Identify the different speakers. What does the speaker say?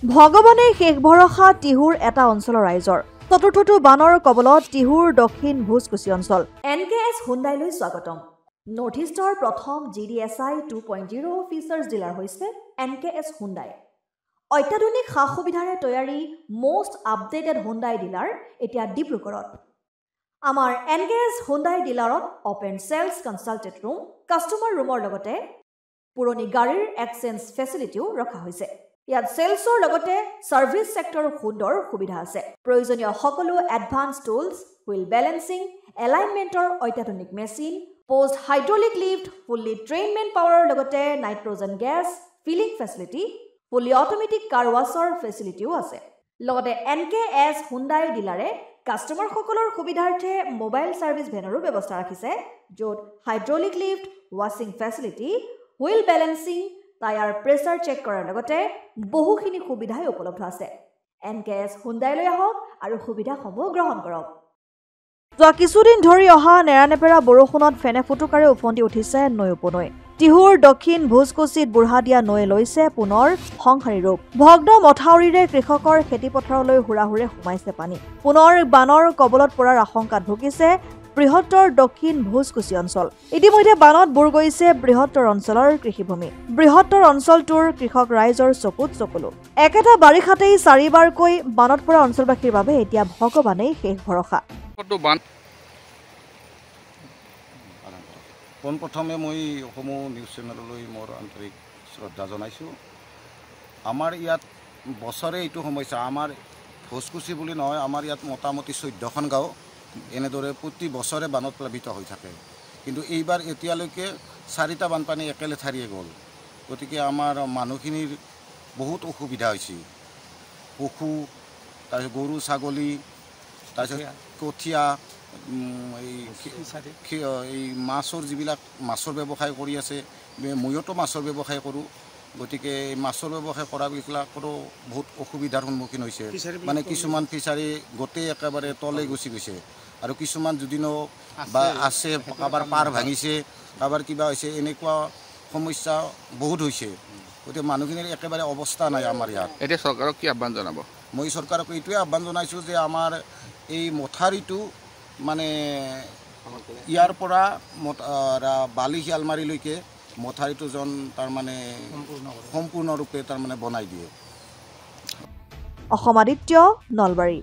Speaker 1: ভগৱানে শেষ ভৰসা টিহুৰ এটা অঞ্চলৰ ৰাইজৰ চতুৰ্থটো বানৰ কবলত টিহুৰ দক্ষিণ ভোজকুচি অঞ্চল NKS হুণ্ডাইলৈ স্বাগতম নৰ্থ ইষ্টৰ প্ৰথম GDSI 2.0 ফিচাৰ্ছ ডিলাৰ হৈছে NKS হুণ্ডাই অত্যাধুনিক সা-সুবিধাৰে তৈয়াৰী মোষ্ট আপডেটেড হুণ্ডাই ডিলাৰ এতিয়া ডিব্ৰুগড়ত আমাৰ NKS হুণ্ডাই ডিলাৰত open sales consulted room customer ৰুমৰ লগতে পুৰণি গাড়ীৰ এক্সচেঞ্জ ফেচিলিটিও ৰখা হৈছে ইয়াত সেলছৰ লগতে সাৰ্ভিস সেক্টৰৰ সুন্দৰ সুবিধা আছে প্ৰয়োজনীয় সকলো এডভান্স টুলছ হুইল বেলেন্সিং এলাইনমেন্টৰ অত্যাধুনিক machine post hydraulic lift fully trained man পাৱাৰৰ লগতে nitrogen gas filling facility fully automatic car washer ফেচিলিটিও আছে লগতে NKS হুণ্ডাই ডিলাৰে কাস্টমাৰ সকলৰ সুবিধাৰ্থে মোবাইল সাৰ্ভিস ভেনৰো ব্যৱস্থা ৰাখিছে য'ত হাইড্ৰলিক লিফ্ট ৱাছিং facility wheel balancing tyre pressure check কৰাৰ লগতে বহুখিনি সুবিধাই উপলব্ধ আছে NKS হুণ্ডাইলৈ আহক আৰু সুবিধাসমূহ গ্ৰহণ কৰক যোৱা কিছুদিন ধৰি অহা নেৰানেপেৰা বৰষুণত ফেনে ফুটুকাৰে উফন্দি উঠিছে নৈ উপনৈ টিহুৰ দক্ষিণ ভোজকুচিত বুঢ়াদিয়া নৈ লৈছে পুনৰ সংহাৰী ৰূপ ভগ্ন মথাউৰিৰে কৃষকৰ খেতিপথাৰলৈ হুৰাহুৰে সোমাইছে পানী পুনৰ বানৰ কবলত পৰাৰ আশংকাত ভুগিছে বৃহত্তৰ দক্ষিণ ভোজকুচি অঞ্চল ইতিমধ্যে বানত বুৰ গৈছে বৃহত্তৰ অঞ্চলৰ কৃষিভূমি বৃহত্তৰ অঞ্চলটোৰ কৃষক ৰাইজৰ চকুত চকুলো একেটা বাৰিষাতেই চাৰিবাৰকৈ বানত পৰা অঞ্চলবাসীৰ বাবে এতিয়া ভগৱানেই শেষ ভৰসা
Speaker 2: পোনপ্ৰথমে মই অসম নিউজ চেনেললৈ মোৰ আন্তৰিক শ্ৰদ্ধা জনাইছোঁ আমাৰ ইয়াত বছৰে এইটো সমস্যা আমাৰ ভোজকুচি বুলি নহয় আমাৰ ইয়াত মোটামুটি 14খন গাঁও এনেদৰে প্ৰতি বছৰে বানত প্লাবিত হৈ থাকে কিন্তু এইবাৰ এতিয়ালৈকে 4টা বানপানী একেলেঠাৰিয়ে গ'ল গতিকে আমাৰ মানুহখিনিৰ বহুত অসুবিধা হৈছে পশু তাৰপিছত গৰু ছাগলী তাৰপিছত কঠীয়া এই মাছৰ যিবিলাক মাছৰ ব্যৱসায় কৰি আছে মইতো মাছৰ ব্যৱসায় কৰোঁ গতিকে মাছৰ ব্যৱসায় কৰাবিলাকৰো বহুত অসুবিধাৰ সন্মুখীন হৈছে মানে কিছুমান ফিচাৰী গোটেই একেবাৰে তলে গুচি গৈছে আৰু কিছুমান যদিনো বা আছে কাৰোবাৰ পাৰ ভাঙিছে কাৰোবাৰ কিবা হৈছে এনেকুৱা সমস্যা বহুত হৈছে গতিকে মানুহখিনিৰ একেবাৰে অৱস্থা নাই আমাৰ ইয়াত
Speaker 3: এতিয়া চৰকাৰক কি আহ্বান জনাব
Speaker 2: মই চৰকাৰক এইটোৱে আহ্বান জনাইছোঁ যে আমাৰ এই মথাউৰিটো মানে ইয়াৰ পৰা বালি শিয়ালমাৰীলৈকে মথাউৰিটো যেন তাৰমানে সম্পূৰ্ণৰূপে তাৰমানে বনাই দিয়ে
Speaker 1: অসম আদিত্য নলবাৰী।